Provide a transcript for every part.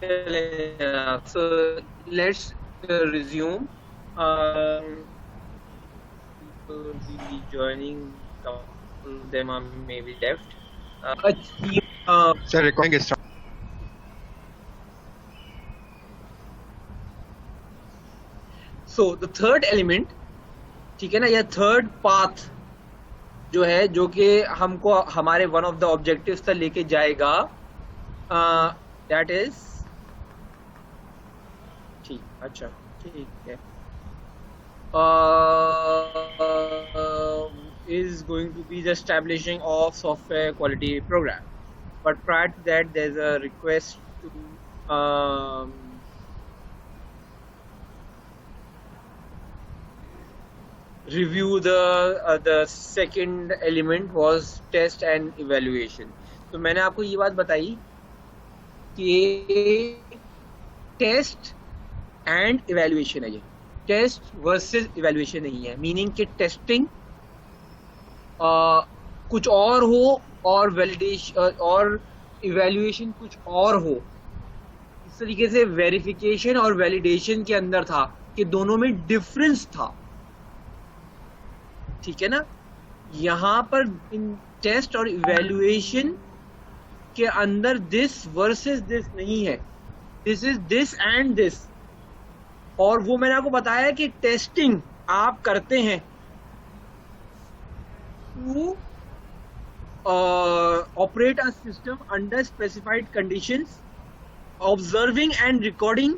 So let's resume. People will be joining. Couple of them are maybe left. Achieve. Sir, recording is started. So the third element, ठीक है ना, यह third path जो है, जो कि हमको हमारे वन ऑफ द ऑब्जेक्टिव्स तक लेके जाएगा, दैट इज ठीक, अच्छा ठीक है, is going to be the establishing of software quality program. But prior to that, there's a request to review the second element was test and evaluation. तो मैंने आपको ये बात बताई कि टेस्ट एंड इवेल्युएशन है, ये टेस्ट वर्सेस इवेल्युएशन नहीं है, मीनिंग कि टेस्टिंग कुछ और हो और वैलिडेशन और इवेल्युएशन कुछ और हो. इस तरीके से वेरिफिकेशन और वैलिडेशन के अंदर था कि दोनों में डिफरेंस था, ठीक है ना. यहां पर इन टेस्ट और इवेल्युएशन के अंदर दिस वर्सेस दिस नहीं है, this is this and this. और वो मैंने आपको बताया कि टेस्टिंग आप करते हैं to operate a system under specified conditions, observing and recording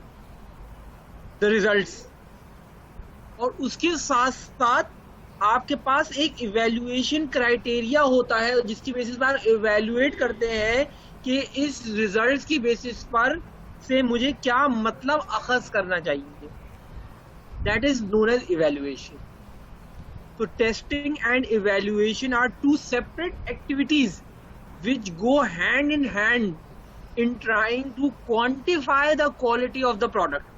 the results. और उसके साथ साथ आपके पास एक इवेल्युएशन क्राइटेरिया होता है जिसकी बेसिस पर आप इवेल्युएट करते हैं कि इस रिजल्ट्स की बेसिस पर से मुझे क्या मतलब अखज करना चाहिए. That is known as evaluation. So testing and evaluation are two separate activities which go hand in hand in trying to quantify the quality of the product.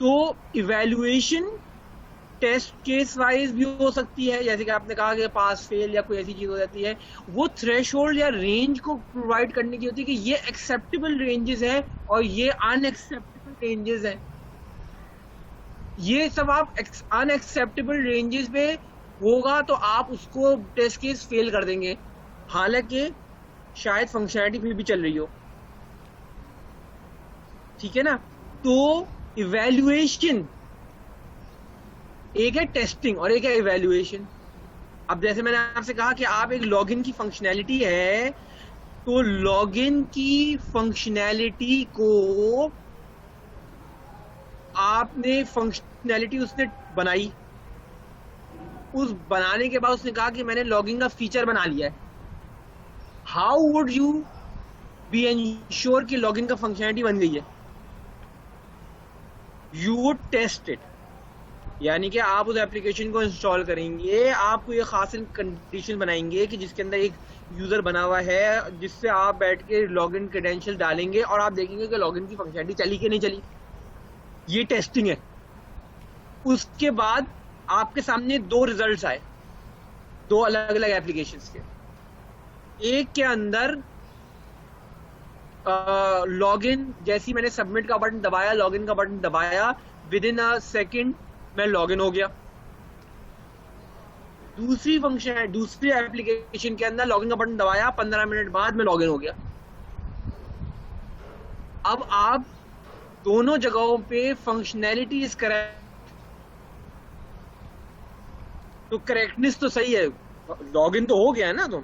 So evaluation test case wise भी हो सकती है, जैसे कि आपने कहा कि pass fail या कोई ऐसी चीज हो जाती है, वो थ्रेशोल्ड या रेंज को प्रोवाइड करने की होती है कि ये एक्सेप्टेबल रेंजेस है और ये अनएक्सेप्टेबल रेंजेस है. ये सब आप अनएक्सेप्टेबल रेंजेस पे होगा तो आप उसको टेस्ट केस फेल कर देंगे, हालांकि शायद फंक्शनैलिटी फिर भी चल रही हो, ठीक है ना. तो इवेल्युएशन एक है टेस्टिंग और एक है इवेल्युएशन. अब जैसे मैंने आपसे कहा कि आप एक लॉगिन की फंक्शनैलिटी है, तो लॉगिन की फंक्शनैलिटी को आपने फंक्शनैलिटी उसने बनाई, उस बनाने के बाद उसने कहा कि मैंने लॉगिन का फीचर बना लिया है. How would you be ensure कि लॉगिन का फंक्शनैलिटी बन गई है? यू वुड टेस्ट इट, यानी कि आप उस एप्लीकेशन को इंस्टॉल करेंगे, आपको ये खास कंडीशन बनाएंगे कि जिसके अंदर एक यूजर बना हुआ है जिससे आप बैठ के लॉगिन क्रेडेंशियल डालेंगे और आप देखेंगे कि लॉगिन की फंक्शनैलिटी चली कि नहीं चली. ये टेस्टिंग है. उसके बाद आपके सामने दो रिजल्ट्स आए, दो अलग अलग एप्लीकेशंस के. एक के अंदर लॉगिन, जैसी मैंने सबमिट का बटन दबाया, लॉगिन का बटन दबाया, विद इन अ सेकेंड मैं लॉगिन हो गया. दूसरी फंक्शन है, दूसरी एप्लीकेशन के अंदर लॉगिन का बटन दबाया, 15 मिनट बाद मैं लॉगिन हो गया. अब आप दोनों जगहों पे फंक्शनैलिटी इज करेक्ट, तो करेक्टनेस तो सही है, लॉगिन तो हो गया है ना. तो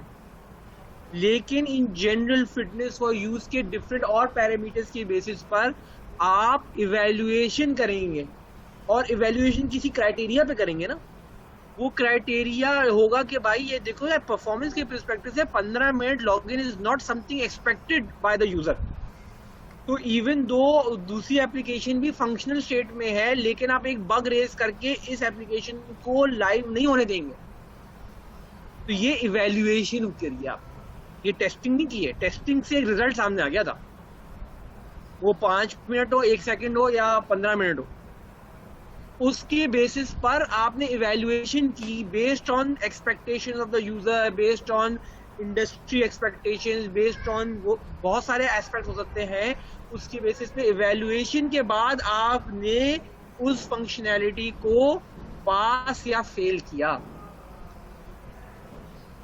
लेकिन in general fitness for use के डिफरेंट और पैरामीटर्स की बेसिस पर आप इवेल्युएशन करेंगे, और इवेल्युएशन किसी क्राइटेरिया पे करेंगे ना. वो क्राइटेरिया होगा कि भाई ये देखो यार, परफॉर्मेंस के पर्सपेक्टिव से 15 minute login is not something expected by the user. तो इवन दो दूसरी एप्लीकेशन भी फंक्शनल स्टेट में है, लेकिन आप एक बग रेज करके इस एप्लीकेशन को लाइव नहीं होने देंगे, तो ये इवेल्युएशन करिए आप. ये टेस्टिंग नहीं की है. टेस्टिंग से एक रिजल्ट सामने आ गया था, वो 5 मिनट हो, 1 सेकेंड हो या 15 मिनट हो, उसके बेसिस पर आपने इवेल्युएशन की based on expectation of the user, based on industry expectations, based on वो बहुत सारे एस्पेक्ट हो सकते हैं, उसके बेसिस पे इवैल्यूएशन के बाद आपने उस फंक्शनैलिटी को पास या फेल किया,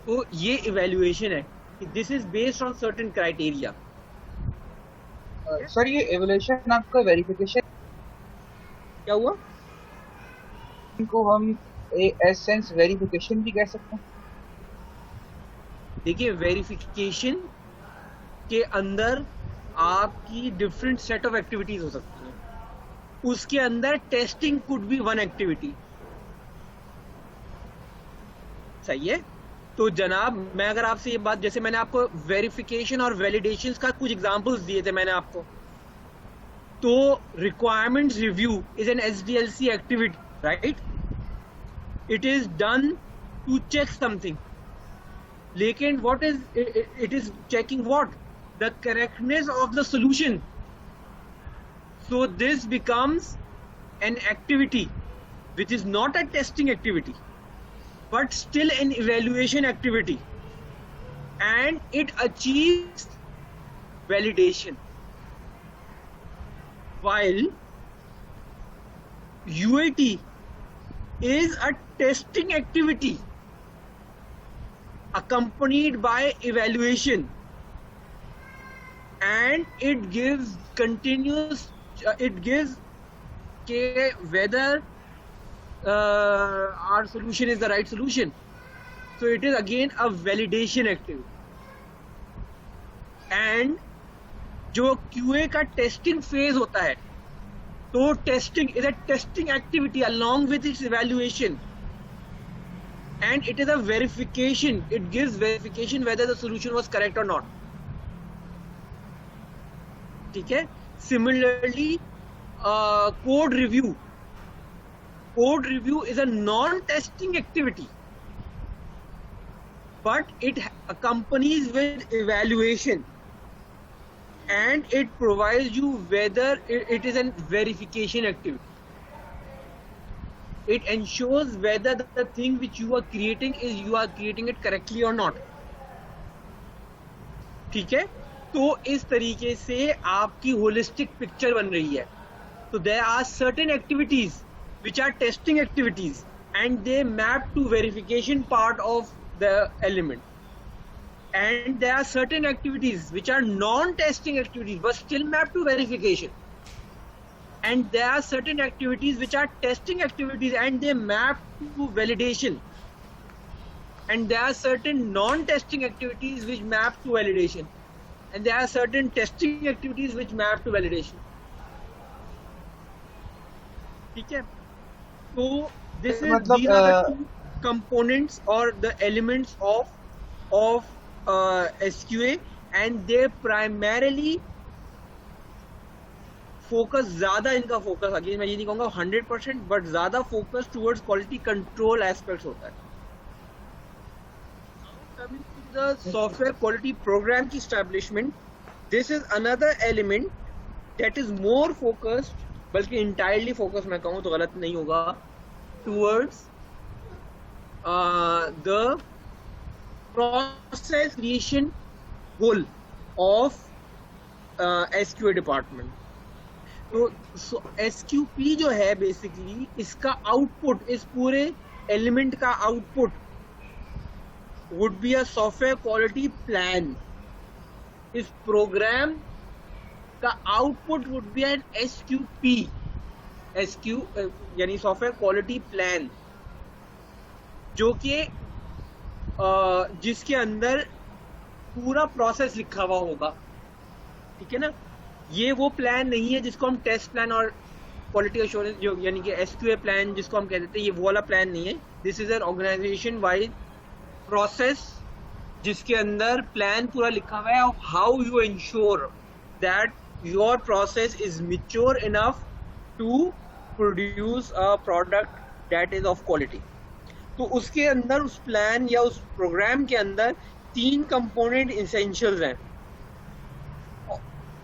तो ये इवैल्यूएशन है। This is based on certain criteria. Sir ये एवोल्यूशन आपका वेरिफिकेशन क्या हुआ? को हम एसेंस वेरिफिकेशन भी कह सकते हैं। देखिए, वेरिफिकेशन के अंदर आपकी डिफरेंट सेट ऑफ एक्टिविटीज हो सकती हैं। उसके अंदर testing could be one activity. सही है। तो जनाब, मैं अगर आपसे ये बात, जैसे मैंने आपको वेरिफिकेशन और वैलिडेशंस का कुछ एग्जांपल्स दिए थे मैंने आपको, तो requirements review is an SDLC activity, right? It is done to check something, लेकिन what is it is checking what? The correctness of the solution. So this becomes an activity which is not a testing activity but still an evaluation activity, and it achieves validation, while UAT is a testing activity accompanied by evaluation, and it gives continuous it gives whether our solution is the right solution. So it is again a validation activity. And जो QA का testing phase होता है, तो testing is a testing activity along with its evaluation, and it is a verification. It gives verification whether the solution was correct or not. ठीक है। Similarly, code review. Code review is a non-testing activity, but it accompanies with evaluation, and it provides you whether it is a verification activity. It ensures whether the thing which you are creating it correctly or not. ठीक है। तो इस तरीके से आपकी holistic picture बन रही है। तो there are certain activities which are testing activities, and they map to verification part of the element, and there are certain activities which are non-testing activities but still map to verification, and there are certain activities which are testing activities and they map to validation, and there are certain non-testing activities which map to validation, and there are certain testing activities which map to validation. ठीक है। So these are the two components or the elements of SQA, and they primarily focus, ज़्यादा इनका focus, again मैं ये नहीं कहूँगा 100%, but ज़्यादा focus towards quality control aspects होता है। Coming to the software quality program की establishment, this is another element that is more focused, बल्कि इंटायरली फोकस मैं कहूँ तो गलत नहीं होगा, towards the process creation goal of SQA department. तो SQP जो है बेसिकली इसका आउटपुट, इस पूरे एलिमेंट का output would be a software quality plan. इस प्रोग्राम का output would be an SQP, यानी सॉफ्टवेयर क्वालिटी प्लान, जो कि जिसके अंदर पूरा प्रोसेस लिखा हुआ होगा। ठीक है ना। ये वो प्लान नहीं है जिसको हम टेस्ट प्लान और क्वालिटी एश्योरेंस, जो यानी कि SQA प्लान जिसको हम कहते हैं, ये वो वाला प्लान नहीं है। This is an organisation wide process जिसके अंदर प्लान पूरा लिखा हुआ है of how you ensure that your process is mature enough to produce a product that is of quality. तो उसके अंदर, उस प्लान या उस प्रोग्राम के अंदर 3 कंपोनेंट essentials हैं।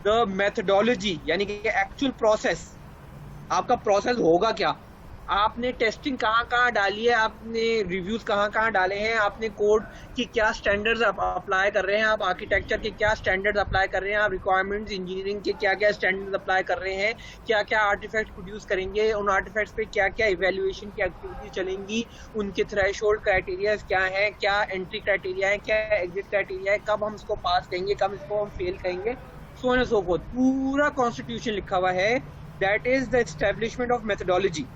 The methodology, यानी कि एक्चुअल प्रोसेस, आपका प्रोसेस होगा क्या, आपने टेस्टिंग कहाँ डाली है, आपने रिव्यूज कहाँ डाले हैं, आपने कोड की क्या स्टैंडर्ड्स अप्लाई कर रहे हैं, आप आर्किटेक्चर के क्या स्टैंडर्ड्स अप्लाई कर रहे हैं, आप रिक्वायरमेंट्स इंजीनियरिंग के क्या क्या स्टैंडर्ड्स अप्लाई कर रहे हैं, क्या क्या आर्टिफैक्ट प्रोड्यूस करेंगे, उन आर्टिफैक्ट्स पे क्या क्या इवेल्युएशन की एक्टिविटीज चलेंगी, उनके थ्रेशोल्ड क्राइटेरिया क्या है, क्या एंट्री क्राइटेरिया है, क्या एग्जिट क्राइटेरिया है, कब हम इसको पास करेंगे, कब इसको हम फेल करेंगे, so on and so fourth. पूरा कॉन्स्टिट्यूशन लिखा हुआ है। That is the establishment of methodology.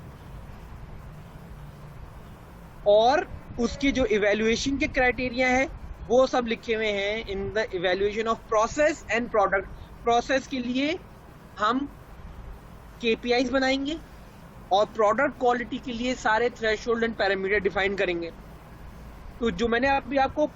और उसके जो इवैल्यूएशन के क्राइटेरिया है वो सब लिखे हुए हैं in the evaluation of process and product. Process के लिए हम KPIs बनाएंगे और प्रोडक्ट क्वालिटी के लिए सारे थ्रेशोल्ड एंड पैरामीटर डिफाइन करेंगे। तो जो मैंने अभी आपको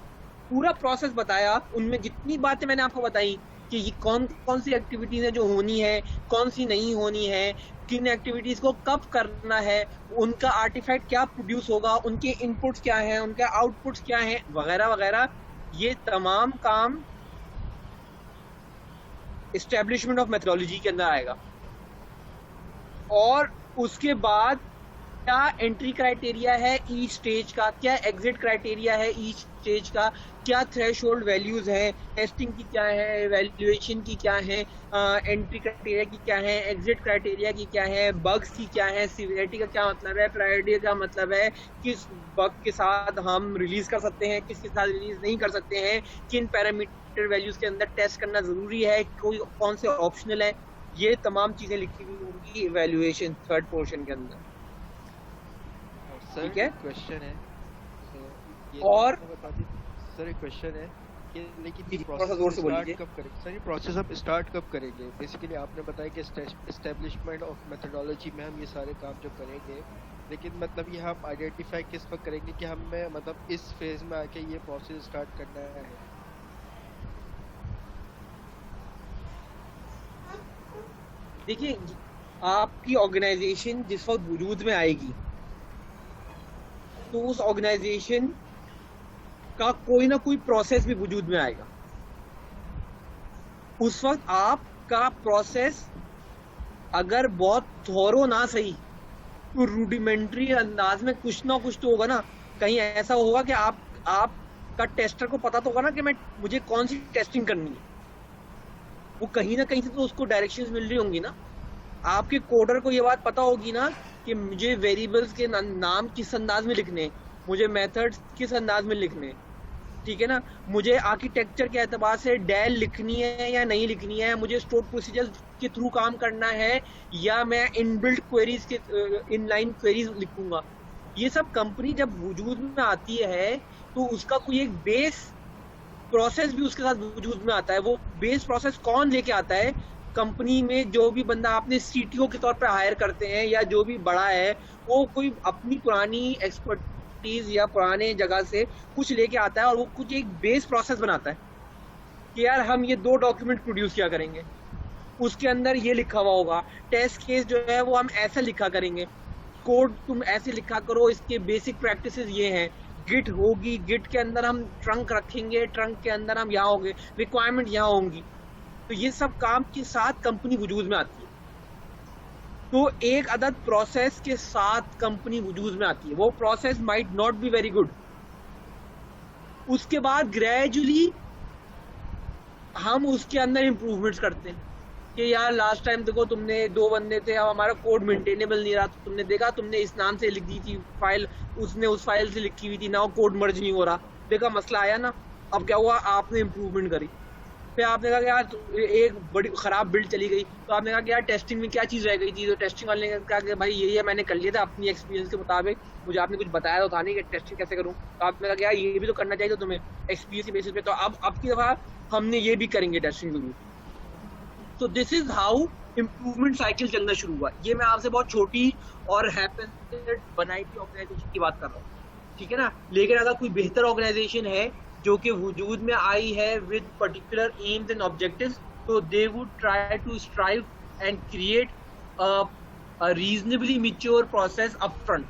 पूरा प्रोसेस बताया, उनमें जितनी बातें मैंने आपको बताई कि ये कौन कौन सी एक्टिविटीज है जो होनी है, कौन सी नहीं होनी है, किन एक्टिविटीज को कब करना है, उनका आर्टिफैक्ट क्या प्रोड्यूस होगा, उनके इनपुट्स क्या हैं, उनके आउटपुट्स क्या हैं, वगैरह वगैरह, ये तमाम काम एस्टेब्लिशमेंट ऑफ मेथोडोलॉजी के अंदर आएगा। और उसके बाद क्या एंट्री क्राइटेरिया है ईच स्टेज का, क्या एग्जिट क्राइटेरिया है ईच स्टेज का, क्या थ्रेशोल्ड वैल्यूज है, टेस्टिंग की क्या है, एवेल्युएशन की क्या है, एंट्री क्राइटेरिया की क्या है, एग्जिट क्राइटेरिया की क्या है, बग्स की क्या है, सिवियरिटी का क्या मतलब है, प्रायोरिटी का मतलब है, किस बग के साथ हम रिलीज कर सकते हैं, किसके साथ रिलीज नहीं कर सकते हैं, किन पैरामीटर वैल्यूज के अंदर टेस्ट करना जरूरी है, कोई कौन से ऑप्शनल है, ये तमाम चीजें लिखी हुई होंगी इवेल्युएशन थर्ड पोर्शन के अंदर। ठीक है, क्वेश्चन है और सर एक क्वेश्चन है कि लेकिन ये थोड़ा सा जोर से बोलिए कब करेंगे सर? ये प्रोसेस हम स्टार्ट कब करेंगे? बेसिकली आपने बताया कि एस्टेब्लिशमेंट ऑफ मेथोडोलॉजी में हम ये सारे काम जो करेंगे, लेकिन मतलब ये हम आइडेंटिफाई किस वक्त करेंगे कि हमें मतलब इस फेज में आके ये प्रोसेस स्टार्ट करना है? देखिए, आपकी ऑर्गेनाइजेशन जिस वक्त वजूद में आएगी तो उस ऑर्गेनाइजेशन का कोई ना कोई प्रोसेस भी वजूद में आएगा। उस वक्त आपका प्रोसेस अगर बहुत थोरो ना सही तो रूडिमेंट्री अंदाज में कुछ ना कुछ तो होगा ना। कहीं ऐसा होगा कि आपका टेस्टर को पता तो होगा ना कि मुझे कौन सी टेस्टिंग करनी है, वो कहीं ना कहीं से तो उसको डायरेक्शंस मिल रही होंगी ना। आपके कोडर को ये बात पता होगी ना कि मुझे वेरिएबल्स के नाम किस अंदाज में लिखने, मुझे मेथड्स किस अंदाज में लिखने, ठीक है ना, मुझे आर्किटेक्चर के एतबार से डेल लिखनी है या नहीं लिखनी है, मुझे स्टोर प्रोसीजर के थ्रू काम करना है या मैं इनबिल्ट क्वेरीज के इनलाइन क्वेरीज लिखूंगा। ये सब कंपनी जब वजूद में आती है तो उसका कोई एक बेस प्रोसेस भी उसके साथ वजूद में आता है। वो बेस प्रोसेस कौन लेके आता है? कंपनी में जो भी बंदा आपने CTO के तौर पे हायर करते हैं या जो भी बड़ा है, वो कोई अपनी पुरानी एक्सपर्टीज या पुराने जगह से कुछ लेके आता है और वो कुछ एक बेस प्रोसेस बनाता है कि यार हम ये 2 डॉक्यूमेंट प्रोड्यूस किया करेंगे, उसके अंदर ये लिखा हुआ होगा, टेस्ट केस जो है वो हम ऐसा लिखा करेंगे, कोड तुम ऐसे लिखा करो, इसके बेसिक प्रैक्टिसेस ये हैं, गिट होगी, गिट के अंदर हम ट्रंक रखेंगे, ट्रंक के अंदर हम यहाँ होंगे, रिक्वायरमेंट यहाँ होंगी। तो ये सब काम के साथ कंपनी वजूद में आती है। तो एक अदद प्रोसेस के साथ कंपनी वजूद में आती है। वो process might not be very good. उसके बाद ग्रेजुअली हम उसके अंदर इंप्रूवमेंट्स करते हैं कि यार लास्ट टाइम देखो तुमने 2 बंदे थे, अब हमारा कोड मेंटेनेबल नहीं रहा, तो तुमने देखा तुमने इस नाम से लिख दी थी फाइल, उसने उस फाइल से लिखी हुई थी ना, कोड मर्ज नहीं हो रहा, देखा मसला आया ना। अब क्या हुआ, आपने इंप्रूवमेंट करी, फिर आपने कहा कि यार एक बड़ी खराब बिल्ड चली गई, तो आपने कहा कि यार टेस्टिंग में क्या चीज़ रह गई थी, तो टेस्टिंग वाले ने कहा कि भाई ये मैंने कर लिया था अपनी एक्सपीरियंस के मुताबिक, मुझे आपने कुछ बताया तो था नहीं कि टेस्टिंग कैसे करूँ, तो आपने कहा कि यार ये भी तो करना चाहिए तुम्हें एक्सपीरियंस की बेसिस पे, तो अब की दफ़ा हमने ये भी करेंगे टेस्टिंग जरूर। तो this is how improvement cycle चलना शुरू हुआ। ये मैं आपसे बहुत छोटी और हैपेंड बनाई थी ऑर्गेनाइजेशन की बात कर रहा हूँ, ठीक है ना। लेकिन अगर कोई बेहतर ऑर्गेनाइजेशन है जो कि वजूद में आई है with particular aims and objectives, तो they would try to strive and create a reasonably mature process up front,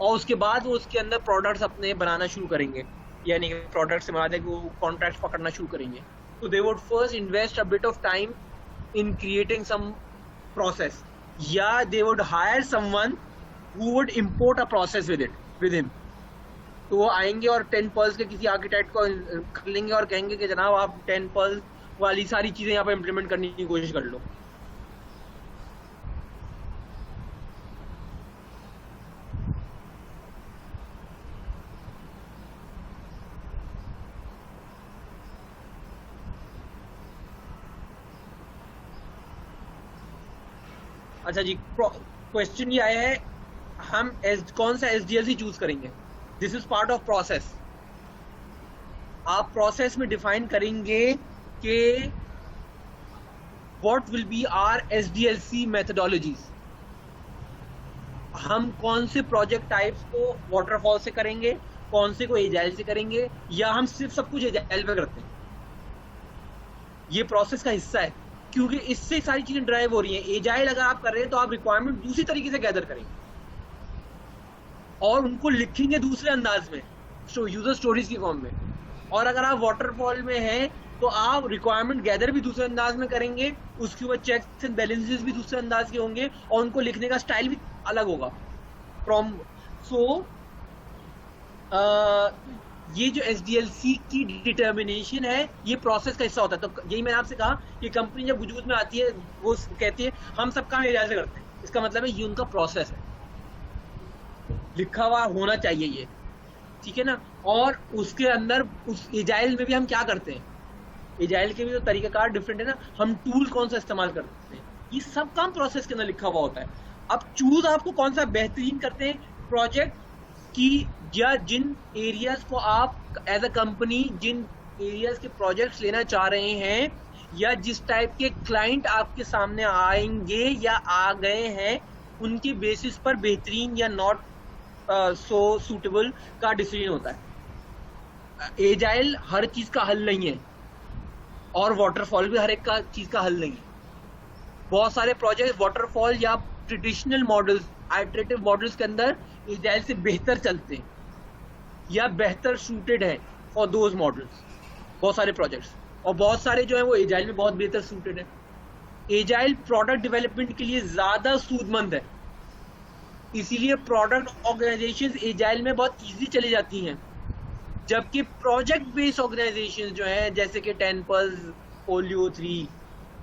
और उसके बाद वो उसके अंदर प्रोडक्ट्स अपने बनाना शुरू करेंगे, यानी कि प्रोडक्ट से मतलब वो कॉन्ट्रैक्ट पकड़ना शुरू करेंगे। So they would first invest a bit of time in creating some process, या they would hire someone who would import a process with him. तो वो आएंगे और 10 पर्ल्स के किसी आर्किटेक्ट को कर लेंगे और कहेंगे कि जनाब आप 10 पर्ल्स वाली सारी चीजें यहाँ पर इम्प्लीमेंट करने की कोशिश कर लो. अच्छा जी, क्वेश्चन ये आया है हम कौन सा SDLC चूज करेंगे. This is part of process. आप प्रोसेस में डिफाइन करेंगे कि what will be our SDLC methodologies. हम कौन से प्रोजेक्ट टाइप्स को वाटरफॉल से करेंगे, कौन से को एजाइल से करेंगे, या हम सिर्फ सब कुछ एजाइल पे करते हैं. ये प्रोसेस का हिस्सा है क्योंकि इससे सारी चीजें ड्राइव हो रही हैं. एजाइल अगर आप कर रहे हैं तो आप रिक्वायरमेंट दूसरी तरीके से गैदर करेंगे और उनको लिखेंगे दूसरे अंदाज में, यूजर स्टोरीज की फॉर्म में. और अगर आप वाटरफॉल में हैं तो आप रिक्वायरमेंट गैदर भी दूसरे अंदाज में करेंगे, उसके ऊपर चेक्स एंड बैलेंसेस भी दूसरे अंदाज के होंगे और उनको लिखने का स्टाइल भी अलग होगा फ्रॉम. सो ये जो SDLC की डिटर्मिनेशन है ये प्रोसेस का हिस्सा होता है. तो यही मैंने आपसे कहा कि कंपनी जब वजूद में आती है वो कहती है हम सब काम एजाइल से करते हैं. इसका मतलब है ये उनका प्रोसेस है, लिखा हुआ होना चाहिए ये, ठीक है ना. और उसके अंदर उस एजाइल में भी हम क्या करते हैं, एजाइल के भी तो तरीकाकार डिफरेंट है ना. हम टूल कौन सा इस्तेमाल करते हैं, ये सब काम प्रोसेस के अंदर लिखा हुआ होता है. अब चूज आपको कौन सा बेहतरीन करते हैं प्रोजेक्ट की, या जिन एरियाज को आप एज अ कंपनी जिन एरियाज के प्रोजेक्ट्स लेना चाह रहे हैं, या जिस टाइप के क्लाइंट आपके सामने आएंगे या आ गए हैं, उनके बेसिस पर बेहतरीन या नॉट सो सूटेबल का डिसीजन होता है. एजाइल हर चीज का हल नहीं है और वाटरफॉल भी हर एक का चीज का हल नहीं है. बहुत सारे प्रोजेक्ट वाटरफॉल या ट्रेडिशनल मॉडल्स, आइटरेटिव मॉडल्स के अंदर एजाइल से बेहतर चलते हैं या बेहतर सूटेड है फॉर दोज मॉडल्स. बहुत सारे प्रोजेक्ट्स और बहुत सारे जो है वो एजाइल में बहुत बेहतर सूटेड है. एजाइल प्रोडक्ट डेवलपमेंट के लिए ज्यादा सूदमंद है, इसीलिए प्रोडक्ट ऑर्गेनाइजेशंस एजाइल में बहुत इजी चली जाती हैं. जबकि प्रोजेक्ट बेस्ड ऑर्गेनाइजेशंस जो है जैसे कि 10 पर्ल्स, फोलियो 3,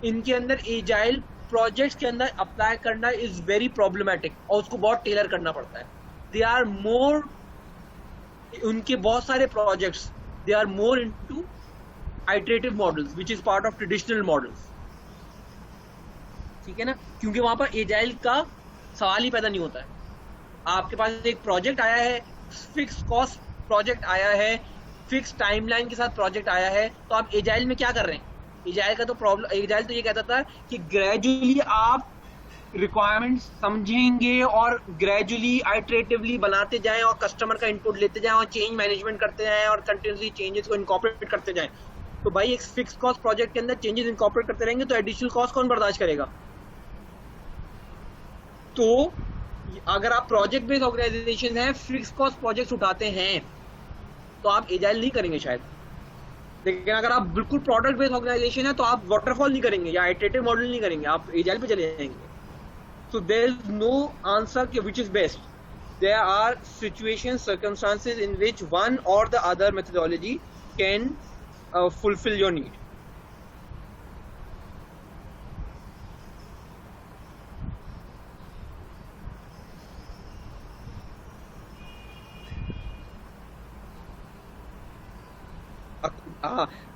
इनके अंदर एजाइल प्रोजेक्ट्स के अंदर अप्लाई करना इज वेरी प्रॉब्लमेटिक और उसको बहुत टेलर करना पड़ता है. दे आर मोर, उनके बहुत सारे projects they are more into iterative models which is part of traditional models. ठीक है ना, क्योंकि वहां पर एजाइल का सवाल ही पैदा नहीं होता है. आपके पास एक प्रोजेक्ट आया है, फिक्स कॉस्ट प्रोजेक्ट आया है, फिक्स टाइमलाइन के साथ प्रोजेक्ट आया है, तो आप एजाइल में क्या कर रहे हैं. एजाइल का तो प्रॉब्लम, एजाइल तो ये कहता था कि ग्रेजुअली आप रिक्वायरमेंट्स समझेंगे और ग्रेजुअली आइटरेटिवली बनाते जाएं और कस्टमर का इनपुट लेते जाएं और चेंज मैनेजमेंट करते जाएं और कंटिन्यूसली चेंजेस को इनकॉर्पोरेट करते जाएं. तो भाई एक फिक्स कॉस्ट प्रोजेक्ट के अंदर चेंजेस इनकॉर्पोरेट करते रहेंगे तो एडिशनल कॉस्ट कौन बर्दाश्त करेगा. तो अगर आप प्रोजेक्ट बेस्ड ऑर्गेनाइजेशन हैं, फिक्स कॉस्ट प्रोजेक्ट्स उठाते हैं, तो आप एजाइल नहीं करेंगे शायद. लेकिन अगर आप बिल्कुल प्रोडक्ट बेस्ड ऑर्गेनाइजेशन है तो आप वाटरफॉल नहीं करेंगे या आइटरेटिव मॉडल नहीं करेंगे, आप एजाइल पे चले जाएंगे. So there is no answer which is best. There are situations, circumstances in which one or the other methodology can fulfill your need.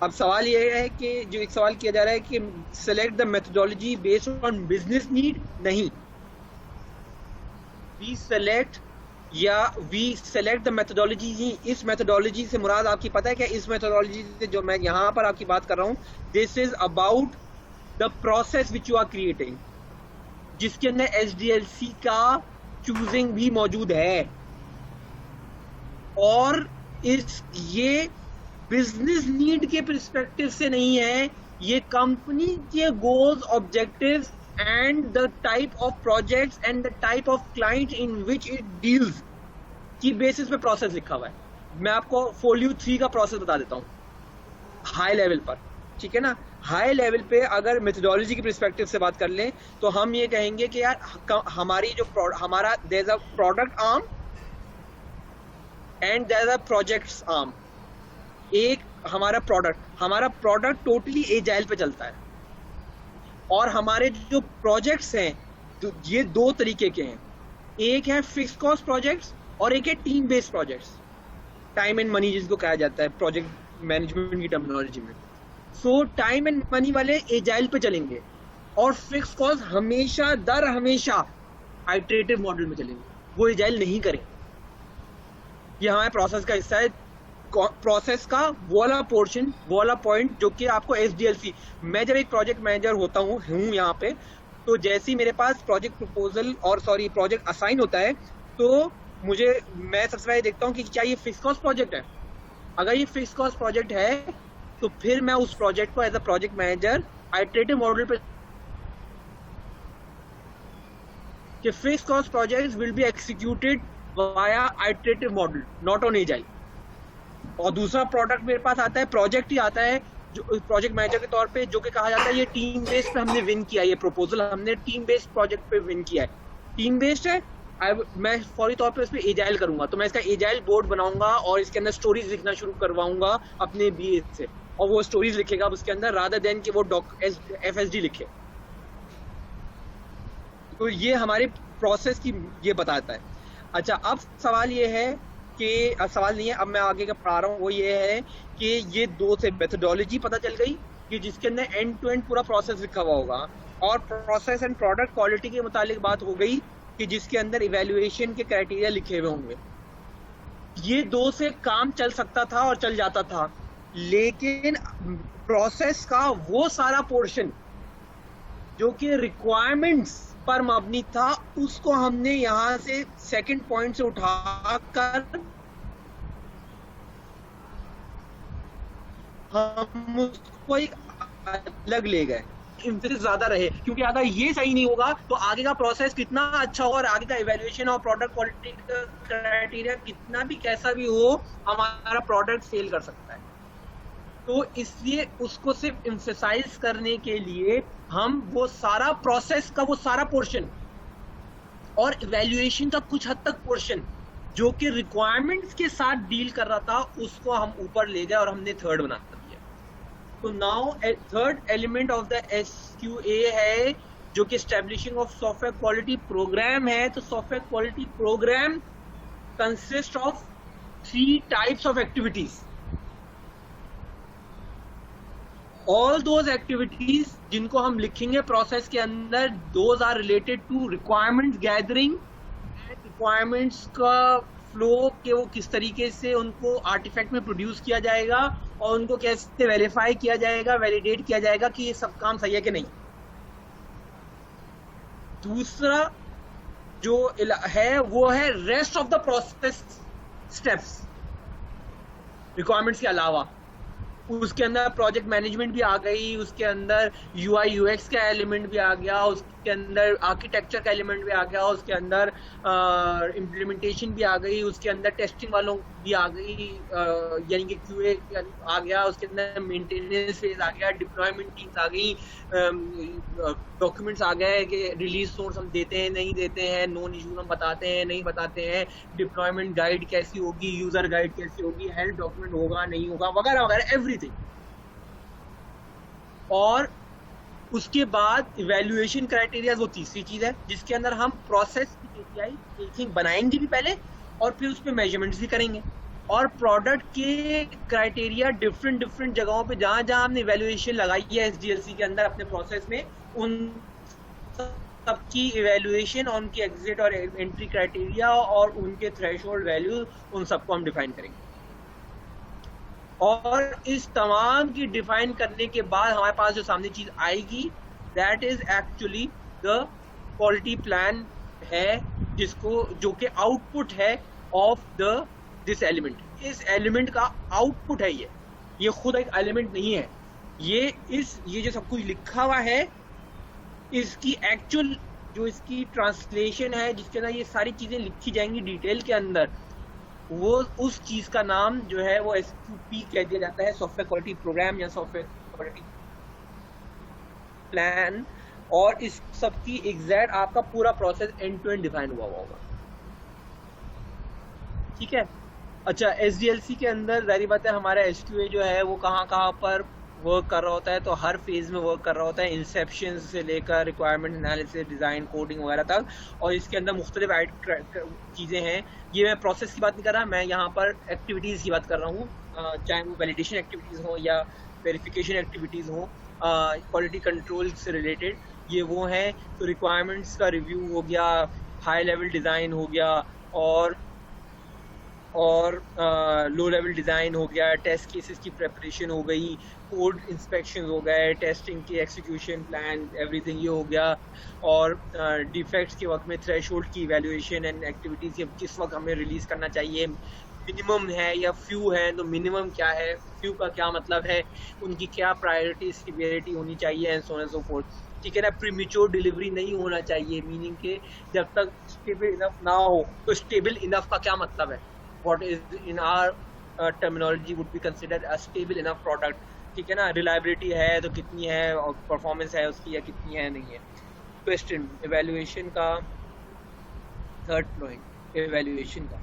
अब सवाल ये है कि जो एक सवाल किया जा रहा है कि select the methodology based on business need. नहीं, we select the methodology ही. इस methodology से मुराद आपकी पता है क्या, इस methodology से जो मैं यहाँ पर आपकी बात कर रहा हूँ, this is about the process which you are creating, जिसके अंदर SDLC का choosing भी मौजूद है. और ये बिजनेस नीड के पर्सपेक्टिव से नहीं है, ये कंपनी के goals, objectives and the type of projects and the type of client in which it deals की बेसिस पे प्रोसेस लिखा हुआ है. मैं आपको फोलियो 3 का प्रोसेस बता देता हूँ हाई लेवल पर, ठीक है ना. हाई लेवल पे अगर मेथोडोलॉजी की पर्सपेक्टिव से बात कर लें तो हम ये कहेंगे कि यार हमारी जो हमारा there is a product arm and there is a projects arm. एक हमारा प्रोडक्ट टोटली एजाइल पे चलता है, और हमारे जो प्रोजेक्ट्स हैं तो ये दो तरीके के हैं, एक है फिक्स कॉस्ट प्रोजेक्ट्स और एक है team based projects, time and money जिसको कहा जाता है प्रोजेक्ट मैनेजमेंट की टर्मिनोलॉजी में। सो टाइम एंड मनी वाले एजाइल पे चलेंगे और फिक्स कॉस्ट हमेशा आइटरेटिव मॉडल में चलेंगे, वो एजाइल नहीं करेंगे। ये हमारे प्रोसेस का हिस्सा है, प्रोसेस का वो वाला पोर्शन, वो वाला पॉइंट जो कि आपको SDLC, मैं जब एक प्रोजेक्ट मैनेजर होता हूँ यहाँ पे, तो जैसे ही मेरे पास प्रोजेक्ट असाइन होता है तो मैं सबसे पहले देखता हूँ कि क्या ये फिक्स कॉस्ट प्रोजेक्ट है। अगर ये फिक्स कॉस्ट प्रोजेक्ट है तो फिर मैं उस प्रोजेक्ट को as a project manager iterative model पे कि fix cost projects will be executed via iterative model, not on agile. और दूसरा प्रोडक्ट मेरे पास आता है, प्रोजेक्ट ही आता है जो प्रोजेक्ट मैनेजर के तौर पे, जो कि कहा जाता है ये टीम बेस्ड पे हमने विन किया, ये प्रपोजल हमने टीम बेस्ड प्रोजेक्ट पे विन किया है, टीम बेस्ड है। मैं फौरी तौर पे इस पे एजाइल करूंगा, तो मैं इसका एजाइल बोर्ड बनाऊंगा और इसके अंदर स्टोरीज लिखना शुरू करवाऊंगा अपने BA से, और वो स्टोरीज लिखेगा उसके अंदर रादर देन कि वो FSD लिखे। तो ये हमारे प्रोसेस की ये बताता है। अच्छा, अब सवाल ये है कि सवाल नहीं है, अब मैं आगे का पढ़ा रहा हूँ, वो ये है कि ये दो से मेथोडोलॉजी पता चल गई कि जिसके अंदर एंड टू एंड पूरा प्रोसेस लिखा हुआ होगा, और प्रोसेस एंड प्रोडक्ट क्वालिटी के मुतालिक बात हो गई कि जिसके अंदर इवैल्यूएशन के क्राइटेरिया लिखे हुए होंगे। ये दो से काम चल सकता था और चल जाता था, लेकिन प्रोसेस का वो सारा पोर्शन जो कि रिक्वायरमेंट्स पर मबनी था, उसको हमने यहां से सेकंड पॉइंट से उठाकर हम उसको एक अलग ले गए, इम्फेसिस ज्यादा रहे, क्योंकि अगर ये सही नहीं होगा तो आगे का प्रोसेस कितना अच्छा हो और आगे का इवैल्यूएशन और प्रोडक्ट क्वालिटी का क्राइटेरिया कितना भी कैसा भी हो, हमारा प्रोडक्ट फेल कर सकता है। तो इसलिए उसको सिर्फ एम्फसाइज करने के लिए हम वो सारा प्रोसेस का वो सारा पोर्शन और इवैल्यूएशन का कुछ हद तक पोर्शन जो कि रिक्वायरमेंट्स के साथ डील कर रहा था, उसको हम ऊपर ले गए और हमने थर्ड बना दिया। तो now third element of the SQA है जो कि establishing of software quality programme है। तो software quality programme consist of 3 types of activities. All those activities जिनको हम लिखेंगे प्रोसेस के अंदर, those are related to requirements gathering, requirements का फ्लो के वो किस तरीके से उनको आर्टिफैक्ट में प्रोड्यूस किया जाएगा और उनको कैसे वेरीफाई किया जाएगा, वैलिडेट किया जाएगा कि ये सब काम सही है कि नहीं। दूसरा जो है वो है rest of the process steps, requirements के अलावा। उसके अंदर प्रोजेक्ट मैनेजमेंट भी आ गई, उसके अंदर UI UX का एलिमेंट भी आ गया, उसके अंदर आर्किटेक्चर का एलिमेंट भी आ गया, उसके अंदर इम्प्लीमेंटेशन भी आ गई, उसके अंदर टेस्टिंग वालों भी आ गई, यानी कि QA आ गया, उसके अंदर मेंटेनेंस फेज आ गया, डिप्लॉयमेंट टीम्स आ गई, डॉक्यूमेंट्स आ गए कि रिलीज सोर्स हम देते हैं नहीं देते हैं, नोन इशूज हम बताते हैं नहीं बताते हैं, डिप्लॉयमेंट गाइड कैसी होगी, यूजर गाइड कैसी होगी, हेल्प डॉक्यूमेंट होगा नहीं होगा, वगैरह वगैरह एवरीथिंग। और उसके बाद इवैल्यूएशन क्राइटेरिया वो तीसरी चीज है जिसके अंदर हम प्रोसेस की KPI बनाएंगे भी पहले और फिर उस पर मेजरमेंट्स भी करेंगे, और प्रोडक्ट के क्राइटेरिया डिफरेंट जगहों पे जहां जहां हमने इवैल्यूएशन लगाई है SDLC के अंदर अपने प्रोसेस में, उन सबकी इवैल्यूएशन, उनकी एग्जिट और एंट्री क्राइटेरिया और उनके थ्रेशोल्ड वैल्यू, उन सबको हम डिफाइन करेंगे। और इस तमाम की डिफाइन करने के बाद हमारे पास जो सामने चीज आएगी, that is actually the quality plan है, जो कि आउटपुट है ऑफ दिस एलिमेंट। इस एलिमेंट का आउटपुट है ये खुद एक एलिमेंट नहीं है, ये जो सब कुछ लिखा हुआ है, इसकी एक्चुअल जो इसकी ट्रांसलेशन है, जिसके अंदर ये सारी चीजें लिखी जाएंगी डिटेल के अंदर, वो उस चीज का नाम जो है वो SQP कह दिया जाता है, सॉफ्टवेयर क्वालिटी प्रोग्राम या सॉफ्टवेयर क्वालिटी प्लान और इस सब की एग्जैक्ट आपका पूरा process end to end define हुआ होगा, ठीक है। अच्छा, SDLC के अंदर जारी बात है हमारा SQA जो है वो कहाँ कहाँ पर वर्क कर रहा होता है, तो हर फेज में वर्क कर रहा होता है, इंसेप्शन से लेकर रिक्वायरमेंट एनालिसिस, डिज़ाइन, कोडिंग वगैरह तक, और इसके अंदर मुख्तलिफ चीज़ें हैं। ये मैं प्रोसेस की बात नहीं कर रहा, मैं यहाँ पर एक्टिविटीज़ की बात कर रहा हूँ, चाहे वो वैलिडेशन एक्टिविटीज़ हो या वेरिफिकेशन एक्टिविटीज़ हो, क्वालिटी कंट्रोल से रिलेटेड ये वो हैं। तो रिक्वायरमेंट्स का रिव्यू हो गया, हाई लेवल डिज़ाइन हो गया, और लो लेवल डिज़ाइन हो गया, टेस्ट केसेस की प्रेपरेशन हो गई, कोड इंस्पेक्शन हो गए, टेस्टिंग की एक्सिक्यूशन प्लान, एवरीथिंग ये हो गया, और डिफेक्ट्स के वक्त में थ्रेशोल्ड की इवैल्यूएशन एंड एक्टिविटीज़ किस वक्त हमें रिलीज़ करना चाहिए, मिनिमम है या फ्यू है, तो मिनिमम क्या है, फ्यू का क्या मतलब है, उनकी क्या प्रायोरिटी सीवियरिटी होनी चाहिए, and so on and so fourth, ठीक है ना। प्रीमेच्योर डिलीवरी नहीं होना चाहिए, मीनिंग के जब तक स्टेबल इनफ ना हो, तो स्टेबल इनफ का क्या मतलब है, what is in our terminology would be considered a stable enough product, ठीक है ना। रिलायबिलिटी है तो कितनी है, और परफॉर्मेंस है उसकी या कितनी है, नहीं है। क्वेश्चन इवैल्यूएशन का थर्ड पॉइंट, इवैल्यूएशन का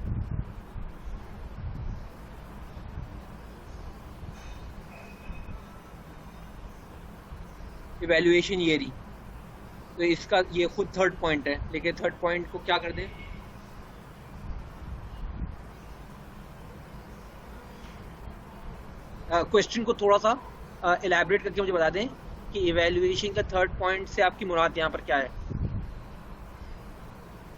इवैल्यूएशन ये रही, तो इसका ये खुद थर्ड पॉइंट है, लेकिन थर्ड पॉइंट को क्या कर दें, क्वेश्चन को थोड़ा सा एलैबोरेट करके मुझे बता दें कि इवैल्यूएशन का थर्ड पॉइंट से आपकी मुराद यहाँ पर क्या है।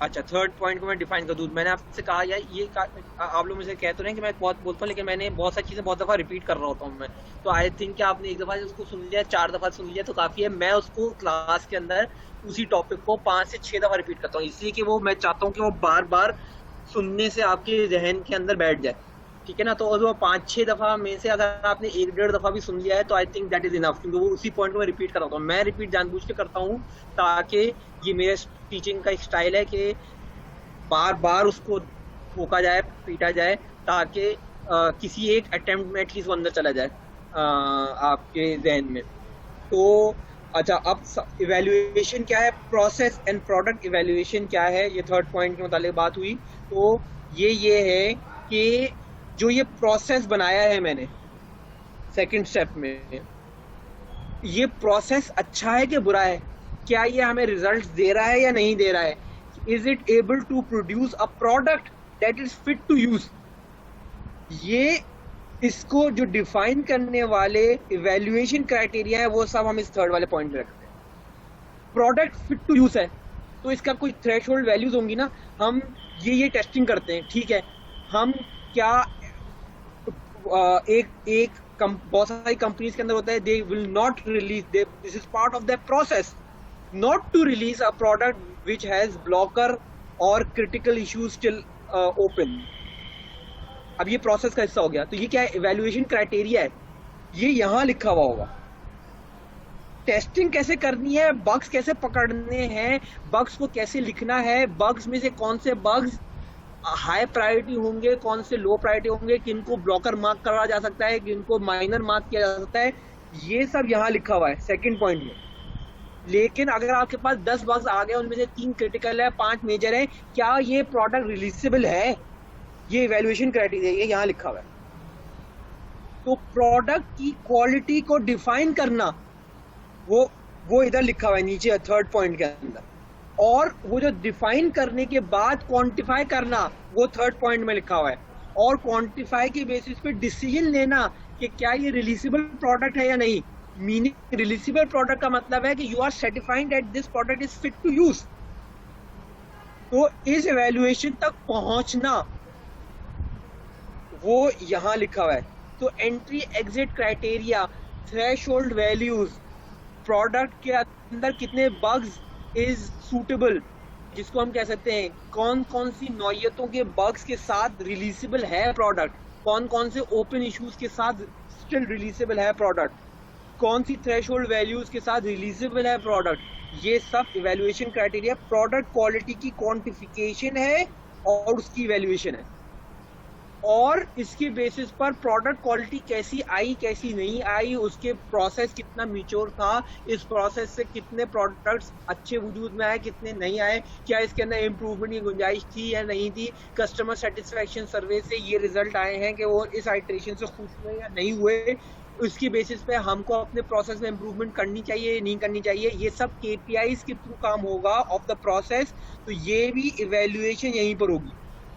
अच्छा, थर्ड पॉइंट को मैं डिफाइन कर दूँ, मैंने आपसे कहा यार ये आप लोग मुझे कह तो रहे हैं कि मैं बहुत बोलता हूँ, लेकिन मैंने बहुत सारी चीज़ें बहुत दफ़ा रिपीट कर रहा होता हूँ मैं, तो आई थिंक कि आपने एक दफ़ा उसको सुन लिया, 4 दफ़ा सुन लिया तो काफ़ी है। मैं उसको क्लास के अंदर उसी टॉपिक को 5 से 6 दफ़ा रिपीट करता हूँ, इसलिए कि वो मैं चाहता हूँ कि वो बार बार सुनने से आपके जहन के अंदर बैठ जाए, ठीक है ना। तो वो 5-6 दफ़ा में से अगर आपने 1-1.5 दफ़ा भी सुन लिया है तो I think that is enough, क्योंकि वो उसी पॉइंट को मैं रिपीट कर रहा हूँ। मैं रिपीट जानबूझ के करता हूँ ताकि ये मेरे टीचिंग का एक स्टाइल है कि बार बार उसको ठोका जाए, पीटा जाए, ताकि किसी एक अटेम्प्ट में एटलीस्ट वो अंदर चला जाए आपके जहन में। तो अच्छा, अब इवैल्यूएशन क्या है, प्रोसेस एंड प्रोडक्ट इवैल्यूएशन क्या है, ये थर्ड पॉइंट के मुताबिक बात हुई। तो ये है कि जो ये प्रोसेस बनाया है मैंने सेकंड स्टेप में, ये प्रोसेस अच्छा है कि बुरा है, क्या ये हमें रिजल्ट्स दे रहा है या नहीं दे रहा है, is it able to produce a product that is fit to use. ये इसको जो डिफाइन करने वाले इवैल्यूएशन क्राइटेरिया है वो सब हम इस थर्ड वाले पॉइंट में रखते हैं। प्रोडक्ट फिट टू यूज है तो इसका कुछ थ्रेशोल्ड वैल्यूज होंगी ना, हम ये टेस्टिंग करते हैं, ठीक है। हम क्या बहुत सारी कंपनीज के अंदर होता है, they will not release, this is part of the process not to release a product which has blocker और क्रिटिकल इश्यूज स्टिल ओपन। अब ये प्रोसेस का हिस्सा हो गया, तो ये क्या है, इवैल्यूएशन क्राइटेरिया है, ये यहां लिखा हुआ होगा। टेस्टिंग कैसे करनी है, बग्स कैसे पकड़ने हैं, बग्स को कैसे लिखना है, बग्स में से कौन से बग्स हाई प्रायोरिटी होंगे, कौन से लो प्रायोरिटी होंगे, किनको ब्लॉकर मार्क करा जा सकता है, किनको माइनर मार्क किया जा सकता है, ये सब यहाँ लिखा हुआ है सेकंड पॉइंट में। लेकिन अगर आपके पास 10 बग्स आ गए, उनमें से 3 क्रिटिकल है, 5 मेजर है, क्या ये प्रोडक्ट रिलीजेबल है, ये इवैल्यूएशन क्राइटेरिया ये यहाँ लिखा हुआ है। तो प्रोडक्ट की क्वालिटी को डिफाइन करना वो इधर लिखा हुआ है नीचे थर्ड पॉइंट के अंदर, और वो जो डिफाइन करने के बाद क्वांटिफाई करना वो थर्ड पॉइंट में लिखा हुआ है, और क्वांटिफाई के बेसिस पे डिसीजन लेना कि क्या ये रिलीजेबल प्रोडक्ट है या नहीं। मीनिंग रिलीजेबल प्रोडक्ट का मतलब है कि you are certified that this product is fit to use. तो इस इवैल्यूएशन तक पहुंचना वो यहां लिखा हुआ है। तो entry exit criteria, threshold values, product के अंदर कितने बग्स इज सूटेबल, जिसको हम कह सकते हैं कौन कौन सी नौयतों के बग्स के साथ रिलीजेबल है प्रोडक्ट, कौन कौन से ओपन इश्यूज के साथ स्टिल रिलीजेबल है प्रोडक्ट, कौन सी थ्रेशोल्ड वैल्यूज के साथ रिलीजेबल है प्रोडक्ट। ये सब इवैल्यूएशन क्राइटेरिया प्रोडक्ट क्वालिटी की क्वांटिफिकेशन है और उसकी इवैल्यूएशन है। और इसके बेसिस पर प्रोडक्ट क्वालिटी कैसी आई कैसी नहीं आई, उसके प्रोसेस कितना मैच्योर था, इस प्रोसेस से कितने प्रोडक्ट्स अच्छे वजूद में आए कितने नहीं आए, क्या इसके अंदर इम्प्रूवमेंट की गुंजाइश थी या नहीं थी, कस्टमर सेटिस्फेक्शन सर्वे से ये रिजल्ट आए हैं कि वो इस आइटरेशन से खुश हुए या नहीं हुए, उसकी बेसिस पे हमको अपने प्रोसेस में इम्प्रूवमेंट करनी चाहिए नहीं करनी चाहिए, ये सब KPIs के थ्रू काम होगा ऑफ द प्रोसेस। तो ये भी इवेल्युएशन यहीं पर होगी,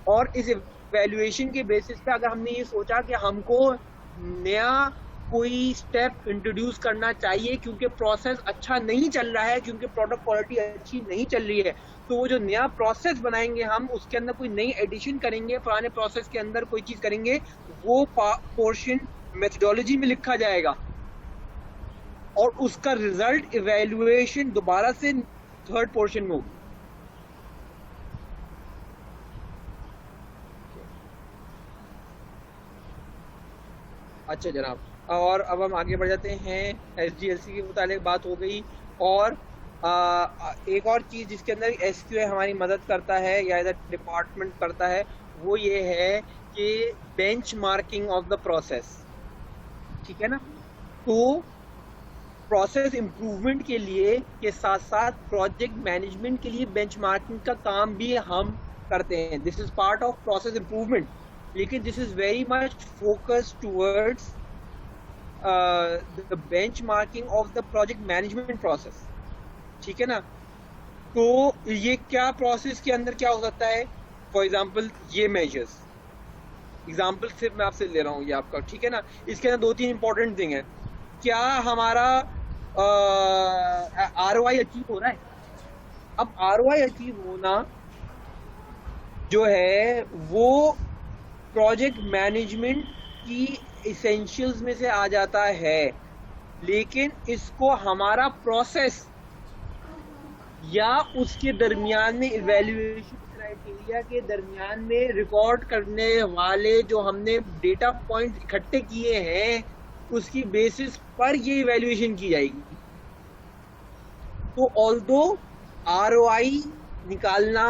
और इस इवेल्युएशन के बेसिस पे अगर हमने ये सोचा कि हमको नया कोई स्टेप इंट्रोड्यूस करना चाहिए क्योंकि प्रोसेस अच्छा नहीं चल रहा है, क्योंकि प्रोडक्ट क्वालिटी अच्छी नहीं चल रही है, तो वो जो नया प्रोसेस बनाएंगे हम उसके अंदर कोई नई एडिशन करेंगे, पुराने प्रोसेस के अंदर कोई चीज करेंगे, वो पोर्शन मेथोडोलॉजी में लिखा जाएगा और उसका रिजल्ट इवेल्युएशन दोबारा से थर्ड पोर्शन में होगी। अच्छा जनाब, और अब हम आगे बढ़ जाते हैं। SDLC के मुतालिक बात हो गई, और एक और चीज जिसके अंदर SQA हमारी मदद करता है या इधर डिपार्टमेंट करता है, वो ये है कि बेंचमार्किंग ऑफ द प्रोसेस, ठीक है ना। तो प्रोसेस इम्प्रूवमेंट के लिए के साथ साथ प्रोजेक्ट मैनेजमेंट के लिए बेंचमार्किंग का काम भी हम करते हैं। This is part of process improvement, लेकिन this is very much focused towards the benchmarking of the project management process, ठीक है ना। तो ये क्या प्रोसेस के अंदर क्या हो सकता है, फॉर एग्जांपल ये मेजर्स, एग्जाम्पल सिर्फ मैं आपसे ले रहा हूँ ये आपका, ठीक है ना। इसके अंदर 2-3 इंपॉर्टेंट थिंग है, क्या हमारा ROI अचीव हो रहा है। अब ROI अचीव होना जो है वो प्रोजेक्ट मैनेजमेंट की इसेंशियल्स में से आ जाता है, लेकिन इसको हमारा प्रोसेस या उसके दरमियान में इवेल्युएशन क्राइटेरिया के दरमियान में रिकॉर्ड करने वाले जो हमने डेटा पॉइंट इकट्ठे किए हैं उसकी बेसिस पर ये इवेल्युएशन की जाएगी। तो ऑल्दो ROI निकालना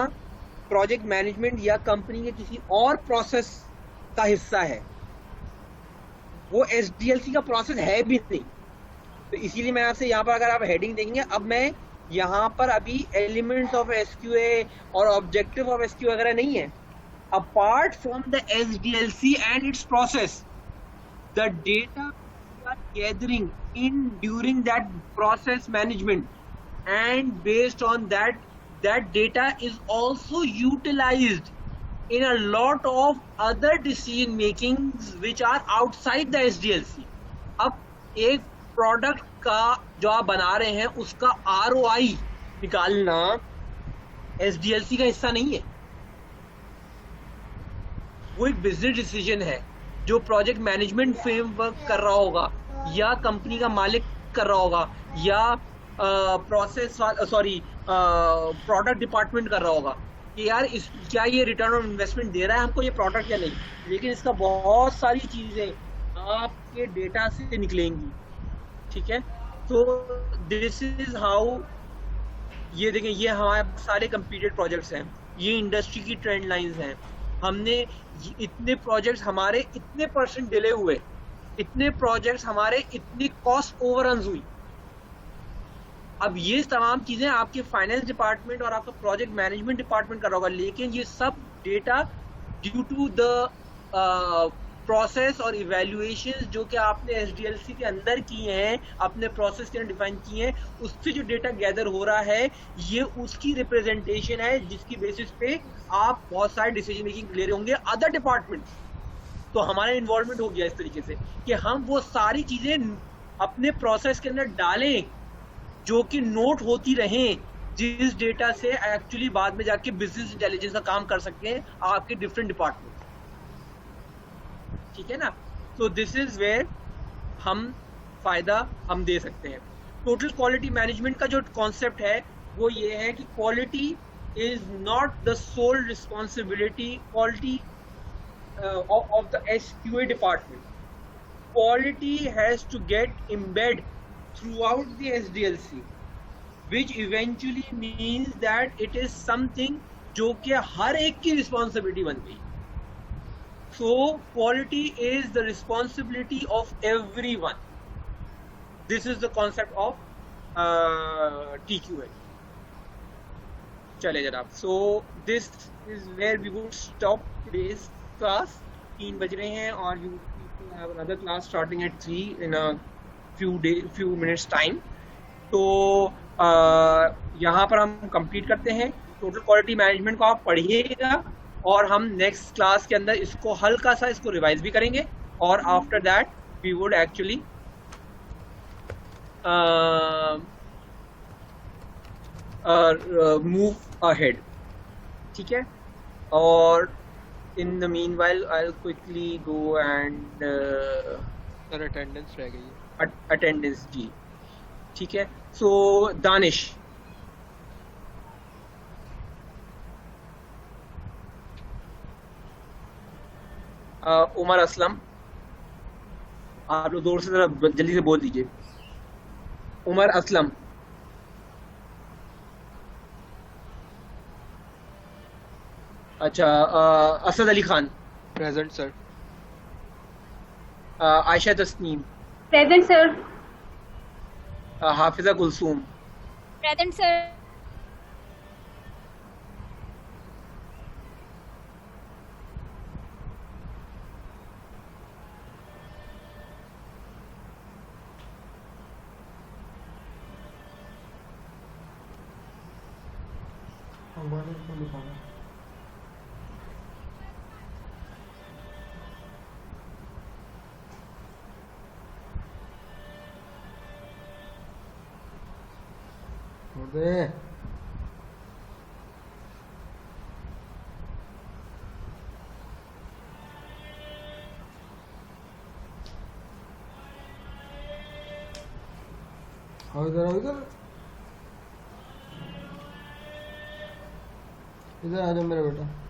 प्रोजेक्ट मैनेजमेंट या कंपनी के किसी और प्रोसेस का हिस्सा है, वो SDLC का प्रोसेस है भी नहीं। तो इसीलिए मैं आपसे यहाँ पर, अगर आप हेडिंग देखेंगे, अब मैं यहाँ पर अभी एलिमेंट्स ऑफ SQA और ऑब्जेक्टिव ऑफ SQA वगैरह नहीं है। Apart from the SDLC and it's process, the data we are gathering in during that process management and based on that data is also utilized in a lot of other decision makings which are outside the SDLC। अब एक product का जो आप बना रहे हैं उसका ROI निकालना SDLC का हिस्सा नहीं है, वो एक बिजनेस डिसीजन है जो प्रोजेक्ट मैनेजमेंट फ्रेमवर्क कर रहा होगा या कंपनी का मालिक कर रहा होगा या प्रोडक्ट डिपार्टमेंट कर रहा होगा कि यार क्या ये रिटर्न ऑन इन्वेस्टमेंट दे रहा है हमको ये प्रोडक्ट या नहीं। लेकिन इसका बहुत सारी चीजें आपके डेटा से निकलेंगी, ठीक है। तो दिस इज हाउ, ये देखें, ये हमारे सारे कंप्लीटेड प्रोजेक्ट्स हैं, ये इंडस्ट्री की ट्रेंड लाइंस हैं। हमने इतने प्रोजेक्ट्स हमारे इतने % डिले हुए, इतने प्रोजेक्ट्स हमारे इतनी कॉस्ट ओवररन्स हुई। अब ये तमाम चीजें आपके फाइनेंस डिपार्टमेंट और आपका प्रोजेक्ट मैनेजमेंट डिपार्टमेंट कर रहा होगा, लेकिन ये सब data due to the process और इवैल्यूएशंस जो कि आपने SDLC के अंदर किए हैं, अपने प्रोसेस के अंदर डिफाइन किए हैं, उससे जो डेटा गैदर हो रहा है ये उसकी रिप्रेजेंटेशन है जिसकी बेसिस पे आप बहुत सारे डिसीजन मेकिंग ले रहे होंगे अदर डिपार्टमेंट। तो हमारा इन्वॉल्वमेंट हो गया इस तरीके से कि हम वो सारी चीजें अपने प्रोसेस के अंदर डालें जो कि नोट होती रहें, जिस डेटा से एक्चुअली बाद में जाके बिजनेस इंटेलिजेंस का काम कर सकते हैं आपके डिफरेंट डिपार्टमेंट, ठीक है ना। तो दिस इज वेयर हम फायदा हम दे सकते हैं। टोटल क्वालिटी मैनेजमेंट का जो कॉन्सेप्ट है वो ये है कि quality is not the sole responsibility quality of the SQA department. Quality has to get embed throughout the SDLC, which eventually means that it is something जो कि हर एक की रिस्पॉन्सिबिलिटी बन गई। So quality is the responsibility of everyone. This is the concept of TQA. चले जनाब. So this is where we would stop today's class. 3 बज रहे हैं और you have another class starting at 3 in a few minutes time. तो यहाँ पर हम कंप्लीट करते हैं. टोटल क्वालिटी मैनेजमेंट को आप पढ़िएगा और हम नेक्स्ट क्लास के अंदर इसको हल्का सा इसको रिवाइज भी करेंगे और after that we would actually move ahead. ठीक है. और in the meanwhile I will quickly go and sir attendance रह गई है. अटेंडेंस जी. ठीक है. सो दानिश. उमर असलम. आप लोग जोर से जरा जल्दी से बोल दीजिए. उमर असलम. अच्छा. Asad Ali Khan. Present sir. Ayesha Tasneem. Present sir. Hafiza Kulsoom. Present sir. इधर आ जाओ मेरा बेटा.